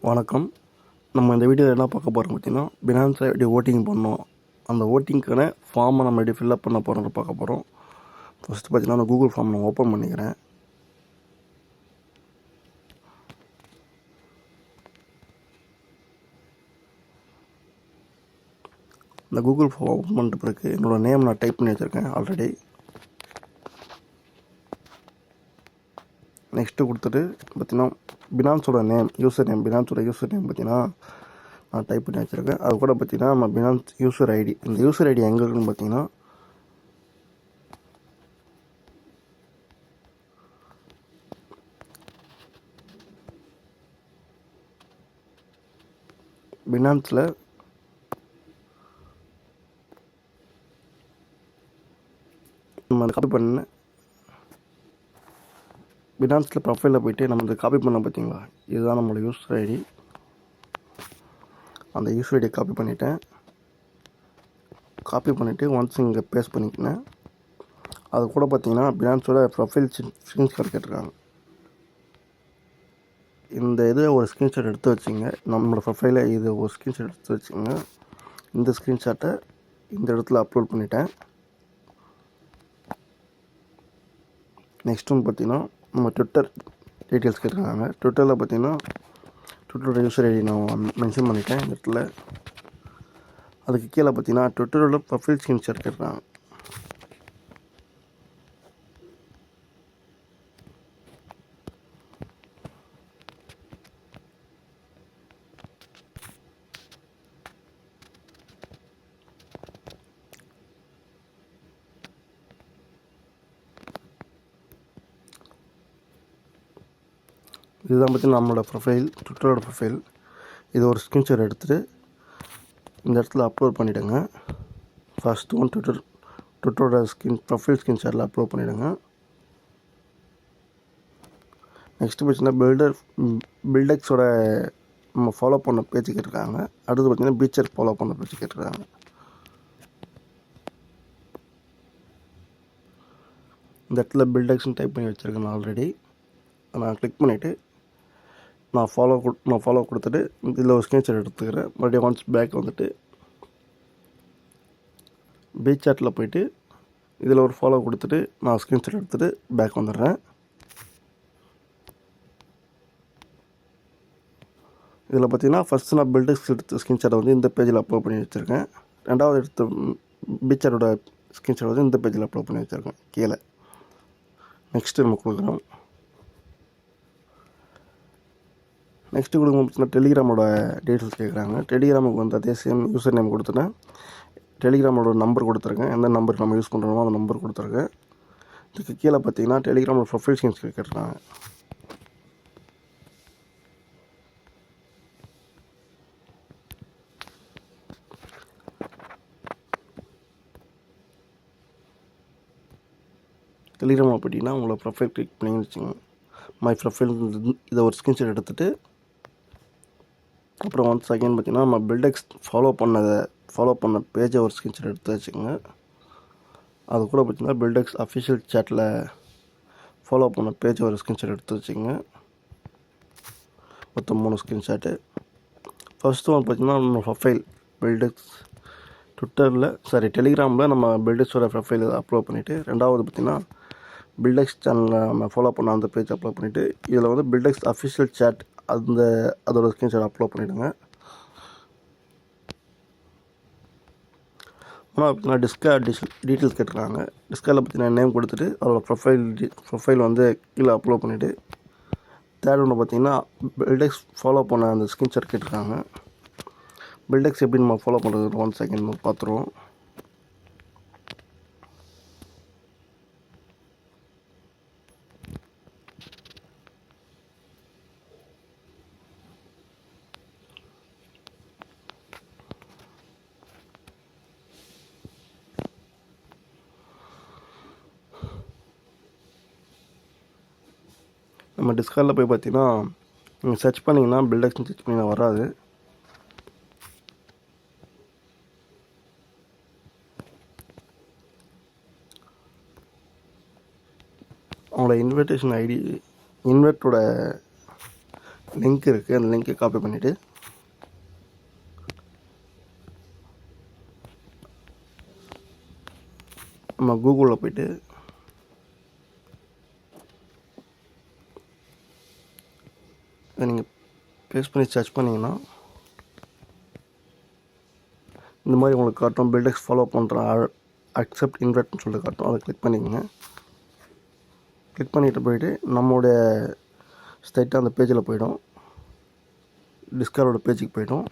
வணக்கம். நம்ம இந்த வீடியோவில் என்ன பார்க்க போகிறோம் பார்த்தீங்கன்னா, பினான்ஸில் எப்படி ஓட்டிங் பண்ணணும், அந்த ஓட்டிங்க்கான ஃபார்மை நம்ம எப்படி ஃபில்அப் பண்ண போகிறோம்னு பார்க்க போகிறோம். ஃபஸ்ட்டு பார்த்தீங்கன்னா, அந்த கூகுள் ஃபார்ம் நான் ஓப்பன் பண்ணிக்கிறேன். இந்த கூகுள் ஃபார்ம் ஓப்பன் பண்ணிட்ட பிறகு என்னோடய நேம் நான் டைப் பண்ணி வச்சுருக்கேன் ஆல்ரெடி. நெக்ஸ்ட்டு கொடுத்துட்டு பார்த்தீங்கன்னா, பினான்ஸோட நேம் பினான்ஸோட யூசர் நேம் பார்த்தீங்கன்னா நான் டைப் பண்ணி வச்சுருக்கேன். அது கூட பார்த்தீங்கன்னா நம்ம பினான்ஸ் யூசர் ஐடி, இந்த யூசர் ஐடி எங்கே இருக்குன்னு பார்த்தீங்கன்னா பினான்ஸில் நம்ம காப்பி பண்ண பினான்ஸில் ப்ரொஃபைலில் போய்ட்டு நம்ம இந்த காப்பி பண்ண பார்த்தீங்களா, இதுதான் நம்மளோட யூசர் ஐடி. அந்த யூசர் ஐடியை காப்பி பண்ணிவிட்டு ஒன்ஸ் இங்கே பேஸ்ட் பண்ணிக்கினேன். அது கூட பார்த்தீங்கன்னா பினான்ஸோட ப்ரொஃபைல் ஸ்க்ரீன்ஷாட் கேட்டிருக்காங்க. இந்த இதை ஒரு ஸ்க்ரீன்ஷாட் எடுத்து வச்சுங்க. நம்மளோட ப்ரொஃபைலை இது ஒரு ஸ்க்ரீன்ஷாட் எடுத்து வச்சுங்க. இந்த ஸ்க்ரீன்ஷாட்டை இந்த இடத்துல அப்லோட் பண்ணிட்டேன். நெக்ஸ்ட் ஒன்று பார்த்தீங்கன்னா நம்ம ட்விட்டர் டீட்டெயில்ஸ் கேட்டிருக்காங்க. ட்விட்டரில் பார்த்தீங்கன்னா ட்விட்டரோட யூசர் ஐடி நான் மென்ஷன் பண்ணிட்டேன் இந்த இடத்துல. அதுக்கு கீழே பார்த்தீங்கன்னா ட்விட்டரோட ப்ரொஃபைல் ஸ்க்ரீன்ஷாட் கேட்டிருக்காங்க. இதுதான் பார்த்தீங்கன்னா நம்மளோட ப்ரொஃபைல், ட்விட்டரோட ப்ரொஃபைல். இது ஒரு ஸ்க்ரீன்ஷாட் எடுத்துகிட்டு இந்த இடத்துல அப்லோட் பண்ணிவிடுங்க. ஃபஸ்ட்டு ஒன் ட்விட்டரோட ப்ரொஃபைல் ஸ்க்ரீன்ஷாட்டில் அப்லோட் பண்ணிவிடுங்க. நெக்ஸ்ட்டு பார்த்தீங்கன்னா பில்டெக்ஸோட நம்ம ஃபாலோ பண்ண பேஜ் கேட்டிருக்காங்க. அடுத்து பார்த்தீங்கன்னா பீச்சர் ஃபாலோ பண்ண பேஜ் கேட்டிருக்காங்க. இந்த இடத்துல பில்டெக்ஸ்னு டைப் பண்ணி வச்சுருக்கேன் ஆல்ரெடி. நான் கிளிக் பண்ணிவிட்டு நான் ஃபாலோ கொடுத்துட்டு இதில் ஒரு ஸ்க்ரீன்ஷாட் எடுத்துக்கிறேன். மறுபடியும் ஒன்ஸ் பேக் வந்துட்டு பீச் சாட்டில் போய்ட்டு இதில் ஒரு ஃபாலோ கொடுத்துட்டு நான் ஸ்க்ரீன்ஷாட் எடுத்துகிட்டு பேக் வந்துடுறேன். இதில் பார்த்தீங்கன்னா ஃபஸ்ட்டு நான் பில்டெக்ஸ் எடுத்த ஸ்க்ரீன்ஷாட்டை வந்து இந்த பேஜில் அப்லோட் பண்ணி வச்சுருக்கேன். ரெண்டாவது எடுத்த பீச் சாட்டோட ஸ்க்ரீன்ஷாட் வந்து இந்த பேஜில் அப்லோட் பண்ணி வச்சுருக்கேன் கீழே. நெக்ஸ்ட்டு நம்ம கொடுக்குறோம். நெக்ஸ்ட்டு கொடுங்க பார்த்தீங்கன்னா டெலிகிராமோட டீட்டெயில்ஸ் கேட்குறாங்க. டெலிகிராமுக்கு வந்து அதே சேம் யூசர் நேம் கொடுத்துட்டேன். டெலிகிராமோட நம்பர் கொடுத்துருக்கேன். எந்த நம்பர் நம்ம யூஸ் பண்ணுறோமோ அந்த நம்பர் கொடுத்துருக்கேன். இதுக்கு கீழே பார்த்தீங்கன்னா டெலிகிராமோட ப்ரொஃபைல் ஸ்க்ரீன்ஷாட் கேட்டிருக்காங்க. டெலிகிராமில் போய்ட்டிங்கன்னா உங்களோட ப்ரொஃபைல் கிளிக் பண்ணி வச்சுங்க. மை ப்ரொஃபைல் இதை ஒரு ஸ்க்ரீன்ஷாட் எடுத்துகிட்டு அப்புறம் ஒன்ஸ் அகைன் பார்த்தீங்கன்னா நம்ம பில்டெக்ஸ் ஃபாலோ பண்ண பேஜை ஒரு ஸ்க்ரீன்ஷாட் எடுத்து வச்சுக்கோங்க. அது கூட பார்த்தீங்கன்னா பில்டெக்ஸ் அஃபிஷியல் சேட்டில் ஃபாலோ பண்ண பேஜை ஒரு ஸ்க்ரீன்ஷாட் எடுத்து வச்சுக்கோங்க. மொத்தம் 3 ஸ்க்ரீன்ஷாட்டு. ஃபஸ்ட்டு ஒன்று பார்த்தீங்கன்னா நம்ம ப்ரொஃபைல் பில்டெக்ஸ் டெலிகிராமில் நம்ம பில்டெக்ஸோட ப்ரொஃபைல் அப்லோட் பண்ணிவிட்டு, ரெண்டாவது பார்த்தீங்கன்னா பில்டெக்ஸ் சேனலில் நம்ம ஃபாலோ பண்ண அந்த பேஜ் அப்லோட் பண்ணிவிட்டு, இதில் வந்து பில்டெக்ஸ் அஃபிஷியல் சேட் அதோட ஸ்க்ரீன்ஷாட் அப்லோட் பண்ணிவிடுங்க. ஆனால் பார்த்தீங்கன்னா டீட்டெயில்ஸ் கேட்டிருக்காங்க. டிஸ்கார்டில் பார்த்தீங்கன்னா நேம் கொடுத்துட்டு அதோட ப்ரொஃபைல் வந்து கீழே அப்லோட் பண்ணிவிட்டு, தேர்ட் ஒன்று பார்த்தீங்கன்னா பில்டெக்ஸ் ஃபாலோ பண்ண அந்த ஸ்க்ரீன்ஷாட் கேட்டிருக்காங்க. பில்டெக்ஸ் எப்படி நம்ம ஃபாலோ பண்ணுறது 1 செகண்ட் பார்த்துருவோம். நம்ம டிஸ்கார்டில் போய் பார்த்தீங்கன்னா நீங்கள் சர்ச் பண்ணிங்கன்னா பில்டெக்ஸ்னு சர்ச் பண்ணிங்கன்னா வராது. அவங்களோட இன்விட்டேஷன் ஐடி இன்வெர்ட்டோட லிங்க் இருக்குது, அந்த லிங்க்கை காப்பி பண்ணிவிட்டு நம்ம கூகுளில் போய்ட்டு இதை நீங்கள் பேஸ்ட் பண்ணி சர்ச் பண்ணிங்கன்னா இந்த மாதிரி உங்களுக்கு காட்டும். பில்டெக்ஸ் ஃபாலோ பண்ணுற அக்செப்ட் இன்வைட்னு சொல்லிட்டு காட்டும். அதை கிளிக் பண்ணிக்கோங்க. கிளிக் பண்ணிட்டு போயிட்டு நம்மளுடைய ஸ்ட்ரைட்டாக அந்த பேஜில் போய்டும். டிஸ்கார்டோட பேஜுக்கு போய்டும்.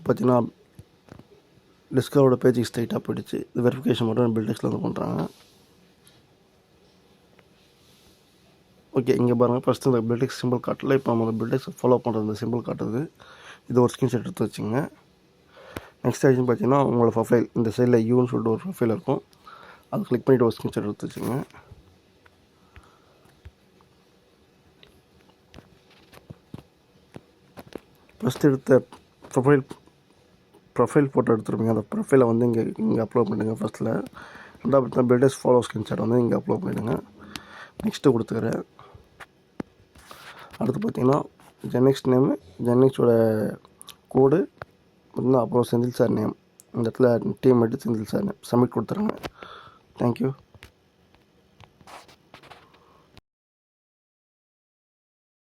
பார்த்தீங்கன்னா டிஸ்கார்டோட பேஜுக்கு ஸ்ட்ரைட்டாக போயிடுச்சு. இது வெரிஃபிகேஷன் மட்டும் பில்டெக்ஸில் வந்து பண்ணுறாங்க. ஓகே, இங்கே பாருங்கள். ஃபஸ்ட்டு இந்த பில்டெக்ஸ் சிம்பிள் காட்டல. இப்போ நம்ம அந்த பில்டெக்ஸ் ஃபாலோ பண்ணுறது இந்த சிம்பிள் காட்டுது. இது ஒரு ஸ்க்ரீன்ஷாட் எடுத்து வச்சுங்க. நெக்ஸ்ட் ஆக்ஷன் பார்த்தீங்கன்னா உங்களோட ப்ரொஃபைல் இந்த சைடில் யூன்னு சொல்லிட்டு ஒரு ப்ரொஃபைல் இருக்கும். அதை கிளிக் பண்ணிவிட்டு ஒரு ஸ்க்ரீன்ஷாட் எடுத்து வச்சுங்க. ஃபஸ்ட்டு எடுத்த ப்ரொஃபைல் ஃபோட்டோ எடுத்துருப்பீங்க. அந்த ப்ரொஃபைலை வந்து இங்கே அப்லோட் பண்ணிடுங்க. ஃபஸ்ட்டில் ரெண்டாவது பார்த்தீங்கன்னா பில்டெக்ஸ் ஃபாலோ ஸ்க்ரீன்ஷாட் வந்து இங்கே அப்லோட் பண்ணிவிடுங்க. நெக்ஸ்ட்டு கொடுத்துக்கிறேன். அடுத்து பார்த்தீங்கன்னா ஜென்எக்ஸ் நேமு, ஜென்எக்ஸோட கோடு பார்த்தீங்கன்னா அப்புறம் செந்தில் சார் நேம். இந்த இடத்துல டீம் எடுத்து செந்தில் சார் நேம் சப்மிட் கொடுத்துருங்க. தேங்க்யூ.